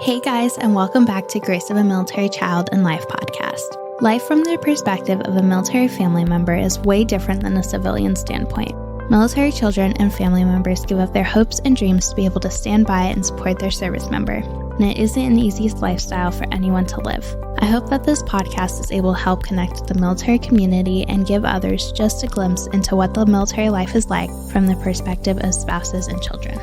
Hey guys, and welcome back to Grace of a Military Child and Life podcast. Life from the perspective of a military family member is way different than a civilian standpoint. Military children and family members give up their hopes and dreams to be able to stand by and support their service member, and it isn't an easy lifestyle for anyone to live. I hope that this podcast is able to help connect the military community and give others just a glimpse into what the military life is like from the perspective of spouses and children.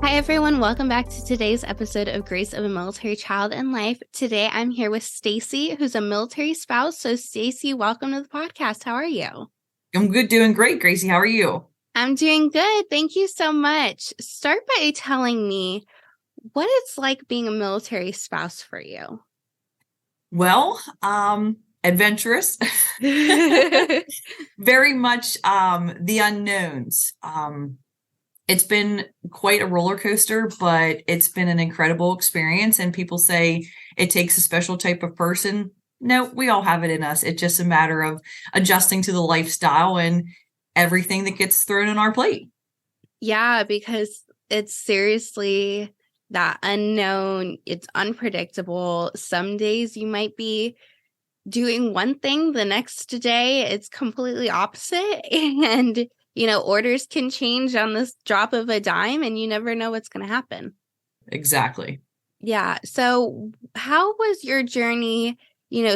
Hi everyone, welcome back to today's episode of Grace of a Military Child and Life. Today I'm here with Stacey, who's a military spouse. So Stacey, welcome to the podcast. How are you? I'm good, doing great, Gracie. How are you? I'm doing good. Thank you so much. Start by telling me what it's like being a military spouse for you. Well, adventurous, very much the unknowns. It's been quite a roller coaster, but it's been an incredible experience. And people say it takes a special type of person. No, we all have it in us. It's just a matter of adjusting to the lifestyle and everything that gets thrown on our plate. Yeah, because it's seriously that unknown. It's unpredictable. Some days you might be doing one thing, the next day it's completely opposite. And orders can change on this drop of a dime and you never know what's going to happen. Exactly. Yeah. So how was your journey,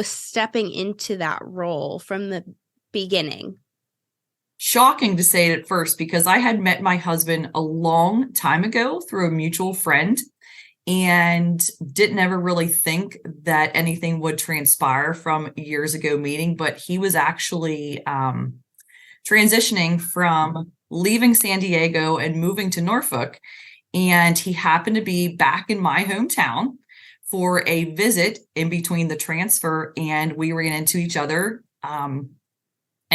stepping into that role from the beginning? Shocking to say it at first, because I had met my husband a long time ago through a mutual friend and didn't ever really think that anything would transpire from years ago meeting, but he was actually transitioning from leaving San Diego and moving to Norfolk. And he happened to be back in my hometown for a visit in between the transfer. And we ran into each other and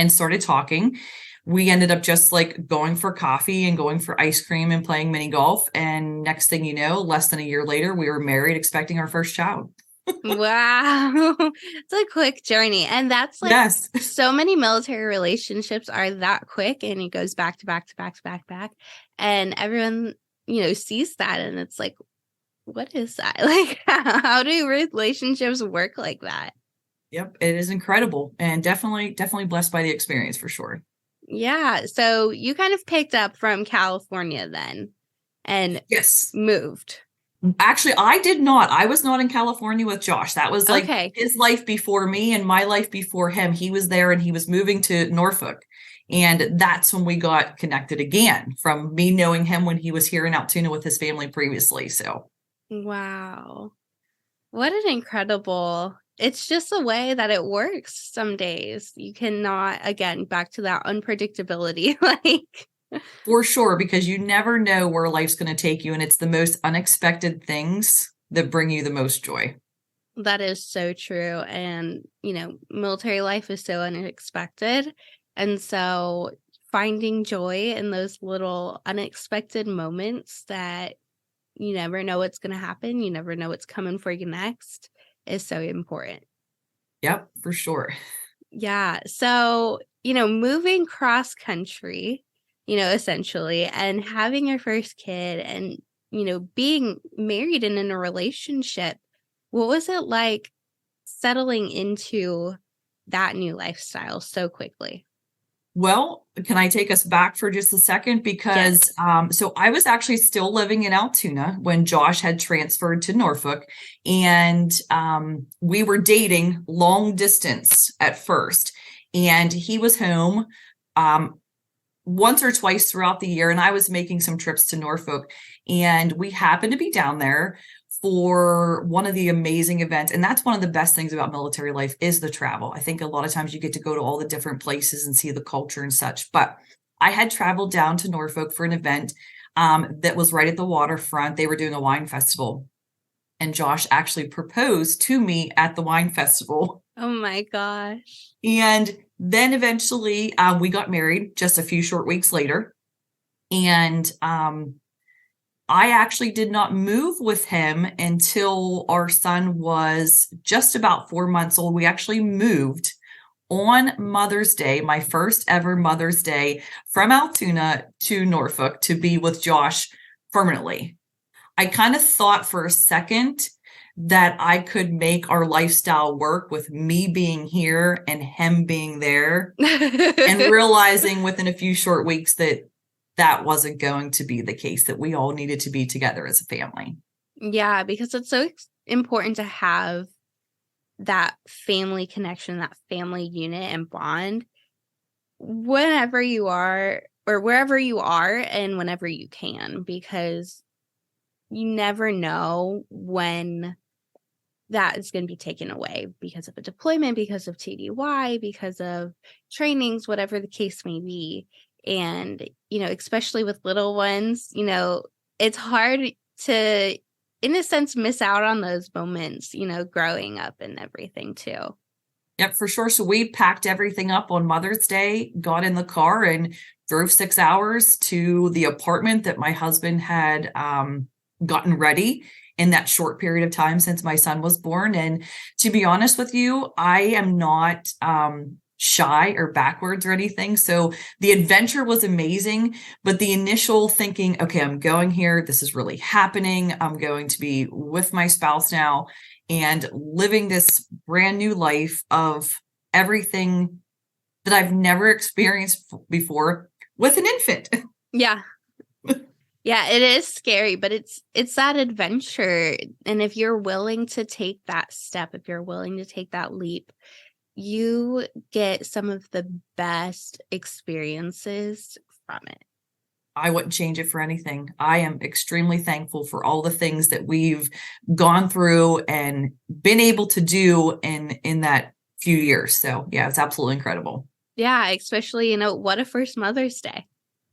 started talking. We ended up just going for coffee and going for ice cream and playing mini golf. And next thing you know, less than a year later, we were married, expecting our first child. Wow. It's a quick journey. And that's yes. So many military relationships are that quick and it goes back to back to back to back to back. And everyone, sees that and it's like, what is that? How do relationships work like that? Yep. It is incredible and definitely blessed by the experience for sure. Yeah. So you kind of picked up from California then and yes, moved. Actually, I did not. I was not in California with Josh. That was his life before me and my life before him. He was there and he was moving to Norfolk. And that's when we got connected again from me knowing him when he was here in Altoona with his family previously. So, wow. What an incredible, it's just the way that it works some days. You cannot, again, back to that unpredictability, For sure, because you never know where life's going to take you. And it's the most unexpected things that bring you the most joy. That is so true. And, military life is so unexpected. And so finding joy in those little unexpected moments that you never know what's going to happen, you never know what's coming for you next is so important. Yep, for sure. Yeah. So, moving cross country, essentially, and having your first kid and, being married and in a relationship, what was it like settling into that new lifestyle so quickly? Well, can I take us back for just a second? Because, so I was actually still living in Altoona when Josh had transferred to Norfolk and we were dating long distance at first. And he was home once or twice throughout the year. And I was making some trips to Norfolk and we happened to be down there for one of the amazing events. And that's one of the best things about military life is the travel. I think a lot of times you get to go to all the different places and see the culture and such. But I had traveled down to Norfolk for an event that was right at the waterfront. They were doing a wine festival. And Josh actually proposed to me at the wine festival. Oh my gosh. And then eventually we got married just a few short weeks later. And I actually did not move with him until our son was just about 4 months old. We actually moved on Mother's Day, my first ever Mother's Day, from Altoona to Norfolk to be with Josh permanently. I kind of thought for a second that I could make our lifestyle work with me being here and him being there, and realizing within a few short weeks that that wasn't going to be the case, that we all needed to be together as a family. Yeah, because it's so important to have that family connection, that family unit and bond whenever you are or wherever you are and whenever you can, because you never know when that is going to be taken away because of a deployment, because of TDY, because of trainings, whatever the case may be. And, especially with little ones, it's hard to, in a sense, miss out on those moments, growing up and everything too. Yep, for sure. So we packed everything up on Mother's Day, got in the car and drove 6 hours to the apartment that my husband had gotten ready in that short period of time since my son was born. And to be honest with you, I am not shy or backwards or anything. So the adventure was amazing, but the initial thinking, okay, I'm going here. This is really happening. I'm going to be with my spouse now and living this brand new life of everything that I've never experienced before with an infant. Yeah. Yeah, it is scary, but it's that adventure. And if you're willing to take that step, if you're willing to take that leap, you get some of the best experiences from it. I wouldn't change it for anything. I am extremely thankful for all the things that we've gone through and been able to do in that few years. So yeah, it's absolutely incredible. Yeah, especially, what a first Mother's Day.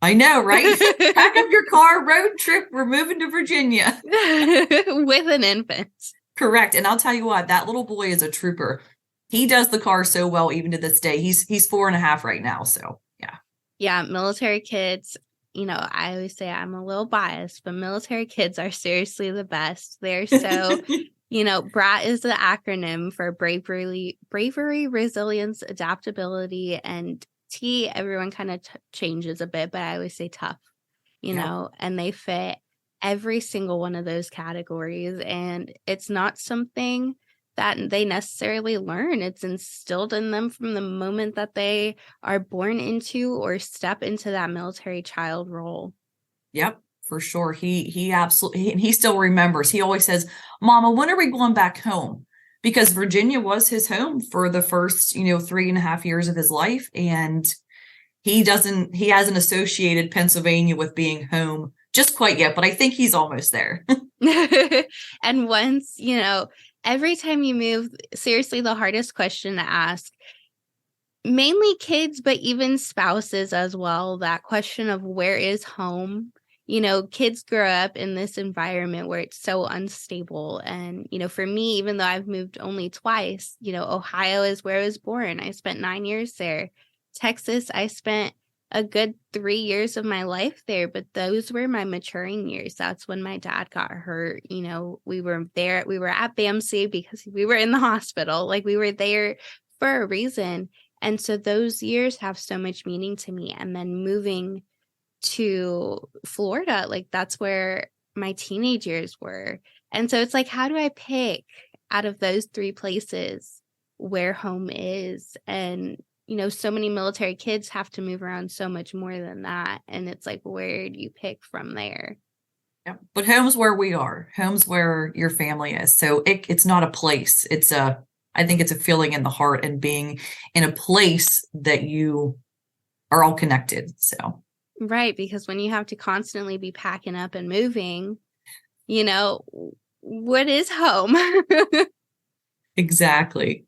I know, right? Pack up your car, road trip. We're moving to Virginia. With an infant. Correct. And I'll tell you what, that little boy is a trooper. He does the car so well, even to this day. He's 4.5 right now. So yeah. Yeah, military kids, I always say I'm a little biased, but military kids are seriously the best. They're so, BRAT is the acronym for bravery, resilience, adaptability, and T, everyone kind of changes a bit, but I always say tough, and they fit every single one of those categories. And it's not something that they necessarily learn. It's instilled in them from the moment that they are born into or step into that military child role. Yep, for sure. He absolutely, he still remembers. He always says, Mama, when are we going back home? Because Virginia was his home for the first, 3.5 years of his life. And he hasn't associated Pennsylvania with being home just quite yet, but I think he's almost there. And once, every time you move, seriously, the hardest question to ask, mainly kids, but even spouses as well, that question of where is home? Kids grow up in this environment where it's so unstable. And, for me, even though I've moved only twice, Ohio is where I was born. I spent 9 years there. Texas, I spent a good 3 years of my life there, but those were my maturing years. That's when my dad got hurt. We were there. We were at BAMC because we were in the hospital. Like, we were there for a reason. And so those years have so much meaning to me. And then moving to Florida, like, that's where my teenage years were. And so it's like, how do I pick out of those 3 places where home is? And so many military kids have to move around so much more than that. And it's like, where do you pick from there? Yeah, but home's where we are. Home's where your family is. So it's not a place. I think it's a feeling in the heart and being in a place that you are all connected. So. Right, because when you have to constantly be packing up and moving, what is home? Exactly.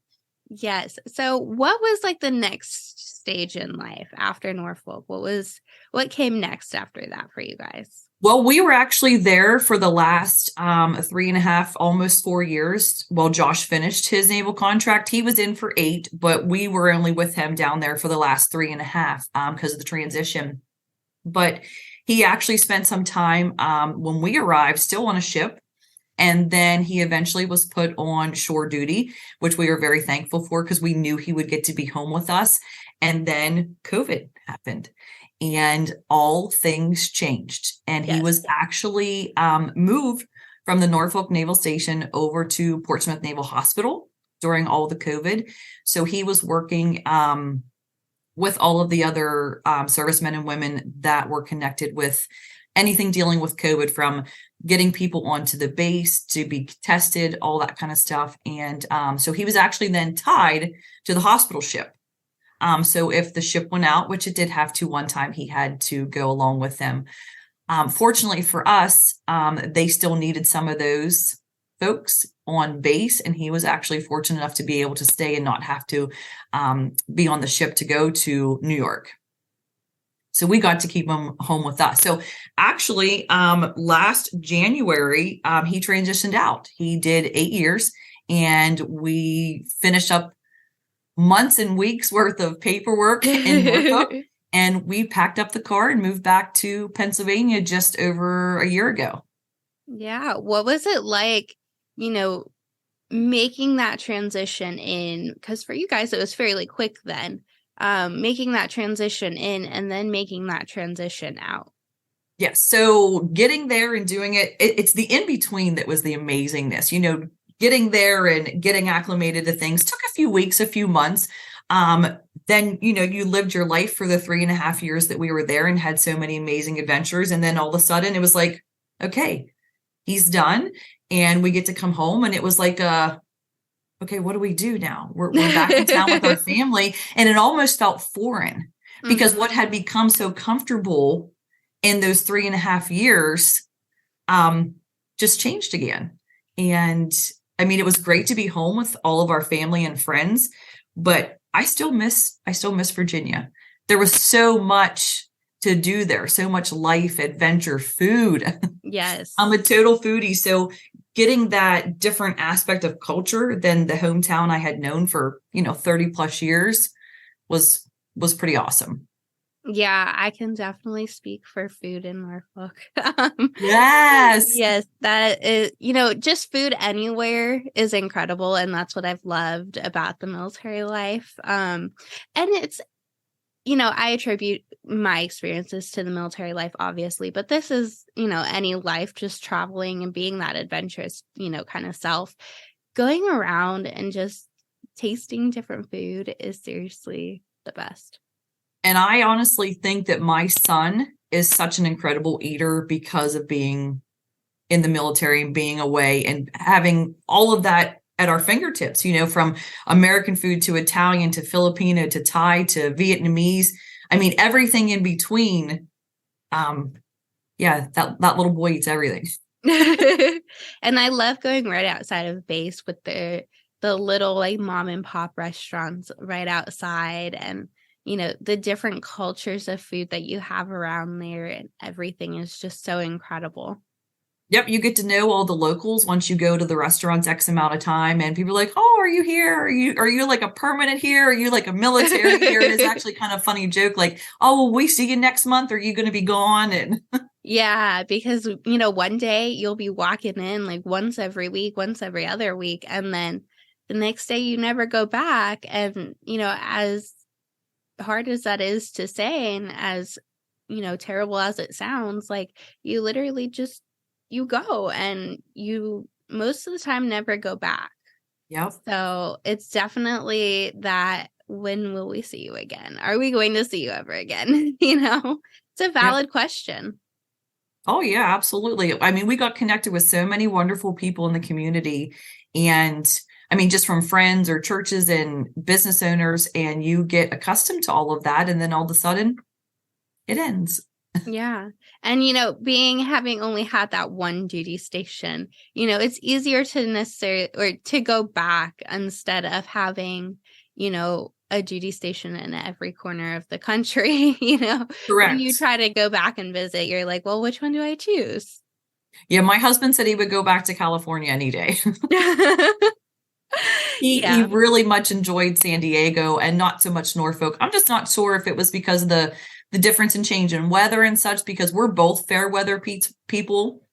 Yes. So what was like the next stage in life after Norfolk? What came next after that for you guys? Well, we were actually there for the last 3.5, almost 4 years while Josh finished his naval contract. He was in for 8, but we were only with him down there for the last 3.5 because of the transition. But he actually spent some time when we arrived still on a ship. And then he eventually was put on shore duty, which we were very thankful for because we knew he would get to be home with us. And then COVID happened. and all things changed. And he was actually moved from the Norfolk Naval Station over to Portsmouth Naval Hospital during all the COVID. So he was working with all of the other servicemen and women that were connected with anything dealing with COVID, from getting people onto the base to be tested, all that kind of stuff. And so he was actually then tied to the hospital ship. So if the ship went out, which it did have to one time, he had to go along with them. Fortunately for us, they still needed some of those folks on base, and he was actually fortunate enough to be able to stay and not have to be on the ship to go to New York. So we got to keep him home with us. So actually, last January, he transitioned out. He did 8 years, and we finished up months and weeks worth of paperwork in Norfolk. And we packed up the car and moved back to Pennsylvania just over a year ago. Yeah. What was it like, making that transition in? Because for you guys, it was fairly quick then, making that transition in and then making that transition out. Yes. So getting there and doing it's the in-between that was the amazingness. Getting there and getting acclimated to things took a few weeks, a few months. Then, you lived your life for the 3.5 years that we were there and had so many amazing adventures. And then all of a sudden it was like, okay, he's done and we get to come home. And it was like, okay, what do we do now? We're back in town with our family. And it almost felt foreign because what had become so comfortable in those 3.5 years, just changed again. And I mean, it was great to be home with all of our family and friends, but I still miss Virginia. There was so much to do there, so much life, adventure, food. Yes. I'm a total foodie. So getting that different aspect of culture than the hometown I had known for, 30 plus years was pretty awesome. Yeah, I can definitely speak for food in Norfolk. Yes. Yes, that is, just food anywhere is incredible. And that's what I've loved about the military life. And it's, I attribute my experiences to the military life, obviously, but this is, any life, just traveling and being that adventurous, kind of self. Going around and just tasting different food is seriously the best. And I honestly think that my son is such an incredible eater because of being in the military and being away and having all of that at our fingertips, from American food to Italian to Filipino to Thai to Vietnamese. I mean, everything in between. That little boy eats everything. And I love going right outside of base with the little like mom and pop restaurants right outside, and the different cultures of food that you have around there, and everything is just so incredible. Yep. You get to know all the locals once you go to the restaurants X amount of time, and people are like, oh, are you here? Are you like a permanent here? Are you like a military here? And it's actually kind of funny joke. Like, oh, will we see you next month? Are you going to be gone? And yeah, because, one day you'll be walking in like once every week, once every other week. And then the next day you never go back. And, as hard as that is to say, and as terrible as it sounds, like you literally just you go and you most of the time never go back. Yep. So it's definitely that, when will we see you again? Are we going to see you ever again? It's a valid question. Oh yeah, absolutely. I mean, we got connected with so many wonderful people in the community, and I mean, just from friends or churches and business owners, and you get accustomed to all of that. And then all of a sudden it ends. Yeah. And, having only had that one duty station, it's easier to go back instead of having, a duty station in every corner of the country, Correct. When you try to go back and visit, you're like, well, which one do I choose? Yeah. My husband said he would go back to California any day. He really much enjoyed San Diego and not so much Norfolk. I'm just not sure if it was because of the difference in change in weather and such, because we're both fair weather people.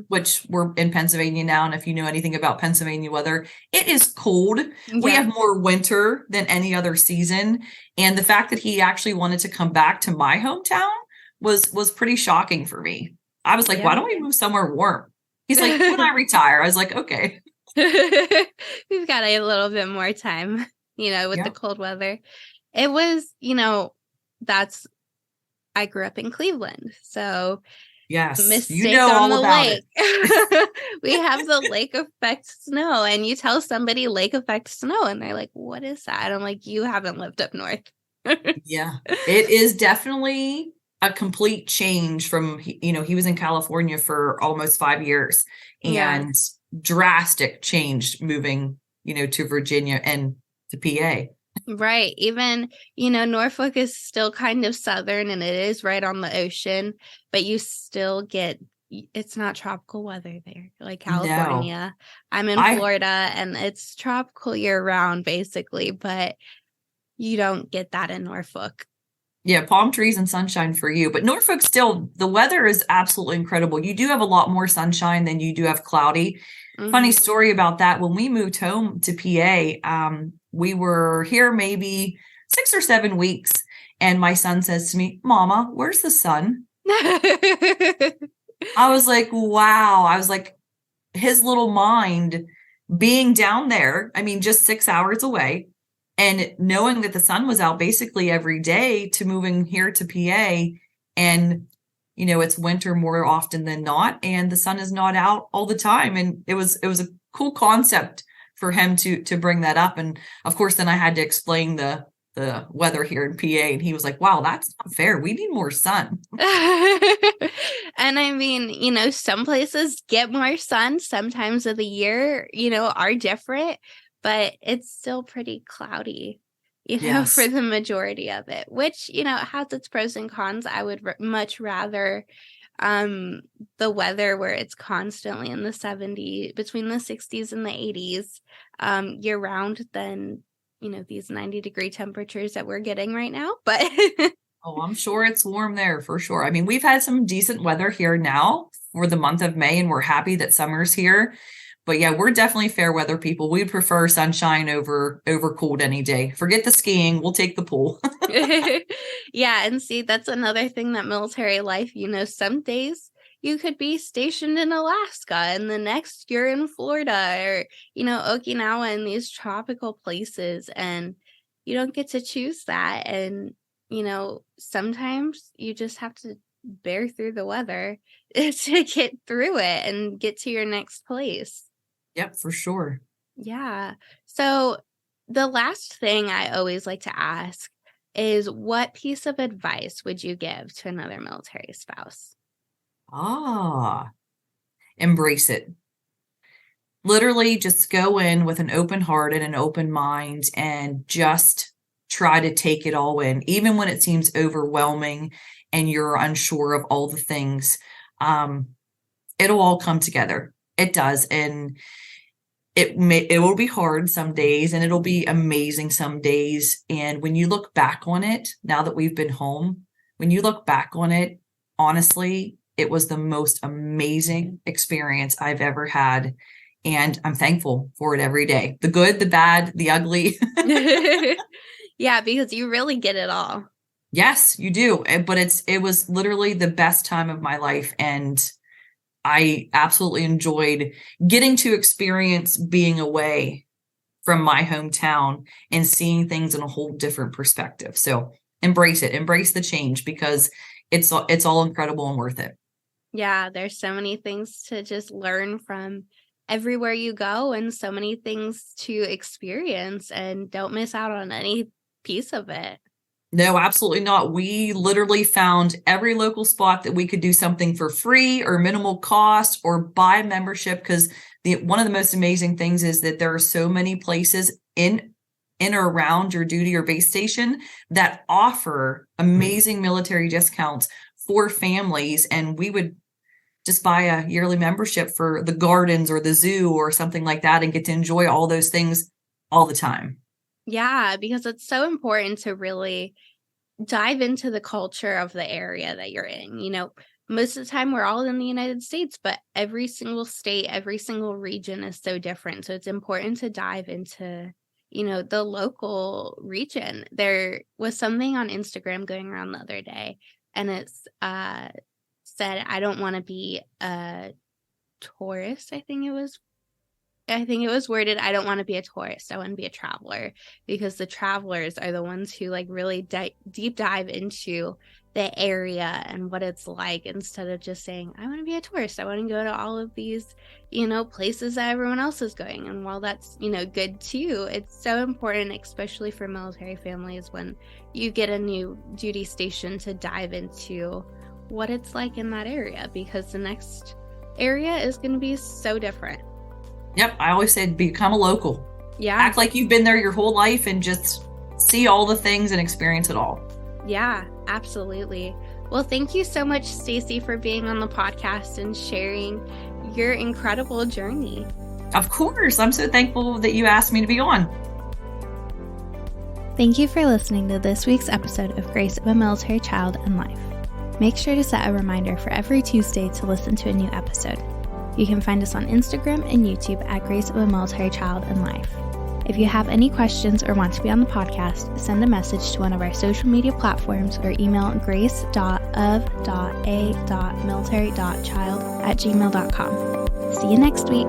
which we're in Pennsylvania now. And if you know anything about Pennsylvania weather, it is cold. Yeah. We have more winter than any other season. And the fact that he actually wanted to come back to my hometown was pretty shocking for me. I was like, why don't we move somewhere warm? He's like, when I retire. I was like, okay. We've got a little bit more time, with the cold weather. It was, I grew up in Cleveland, so yes, mistake all on the about lake. We have the lake effect snow, and you tell somebody lake effect snow, and they're like, "What is that?" And I'm like, "You haven't lived up north." Yeah, it is definitely a complete change from, he was in California for almost 5 years, and drastic change moving, to Virginia and to PA. Right. Even, Norfolk is still kind of southern and it is right on the ocean, but you still it's not tropical weather there like California. No. I'm in Florida and it's tropical year round basically, but you don't get that in Norfolk. Yeah, palm trees and sunshine for you. But Norfolk still, the weather is absolutely incredible. You do have a lot more sunshine than you do have cloudy. Funny story about that. When we moved home to PA, we were here maybe 6 or 7 weeks. And my son says to me, Mama, where's the sun? I was like, wow. I was like, his little mind being down there, I mean, just 6 hours away, and knowing that the sun was out basically every day, to moving here to PA, and it's winter more often than not, and the sun is not out all the time. And it was a cool concept for him to bring that up. And of course, then I had to explain the weather here in PA, and he was like, wow, that's not fair. We need more sun. And I mean, some places get more sun. Some times of the year, are different, but it's still pretty cloudy, for the majority of it, which, has its pros and cons. I would much rather the weather where it's constantly in the 70s, between the 60s and the 80s year round than, these 90-degree temperatures that we're getting right now. But oh, I'm sure it's warm there for sure. I mean, we've had some decent weather here now for the month of May, and we're happy that summer's here. But yeah, we're definitely fair weather people. We prefer sunshine over cold any day. Forget the skiing. We'll take the pool. Yeah. And see, that's another thing that military life, some days you could be stationed in Alaska and the next you're in Florida or, Okinawa and these tropical places. And you don't get to choose that. And, sometimes you just have to bear through the weather to get through it and get to your next place. Yep, for sure. Yeah. So the last thing I always like to ask is, what piece of advice would you give to another military spouse? Embrace it. Literally just go in with an open heart and an open mind and just try to take it all in, even when it seems overwhelming and you're unsure of all the things. It'll all come together. It does. And it will be hard some days and it'll be amazing some days. And when you look back on it, now that we've been home, when you look back on it, honestly, it was the most amazing experience I've ever had. And I'm thankful for it every day. The good, the bad, the ugly. Yeah, because you really get it all. Yes, you do. But it was literally the best time of my life. And I absolutely enjoyed getting to experience being away from my hometown and seeing things in a whole different perspective. So embrace it, embrace the change, because it's all incredible and worth it. Yeah, there's so many things to just learn from everywhere you go and so many things to experience, and don't miss out on any piece of it. No, absolutely not. We literally found every local spot that we could do something for free or minimal cost or buy membership, because one of the most amazing things is that there are so many places in or around your duty or base station that offer amazing military discounts for families. And we would just buy a yearly membership for the gardens or the zoo or something like that and get to enjoy all those things all the time. Yeah, because it's so important to really dive into the culture of the area that you're in. most of the time we're all in the United States, but every single state, every single region is so different. So it's important to dive into, the local region. There was something on Instagram going around the other day, and it's said, I don't want to be a tourist. I think it was worded, I don't want to be a tourist. I want to be a traveler, because the travelers are the ones who like really deep dive into the area and what it's like, instead of just saying, I want to be a tourist. I want to go to all of these, places that everyone else is going. And while that's, good too, it's so important, especially for military families, when you get a new duty station, to dive into what it's like in that area, because the next area is going to be so different. Yep. I always said, become a local. Yeah. Act like you've been there your whole life and just see all the things and experience it all. Yeah, absolutely. Well, thank you so much, Stacey, for being on the podcast and sharing your incredible journey. Of course. I'm so thankful that you asked me to be on. Thank you for listening to this week's episode of Grace of a Military Child and Life. Make sure to set a reminder for every Tuesday to listen to a new episode. You can find us on Instagram and YouTube at Grace of a Military Child and Life. If you have any questions or want to be on the podcast, send a message to one of our social media platforms or email grace.of.a.military.child@gmail.com. See you next week.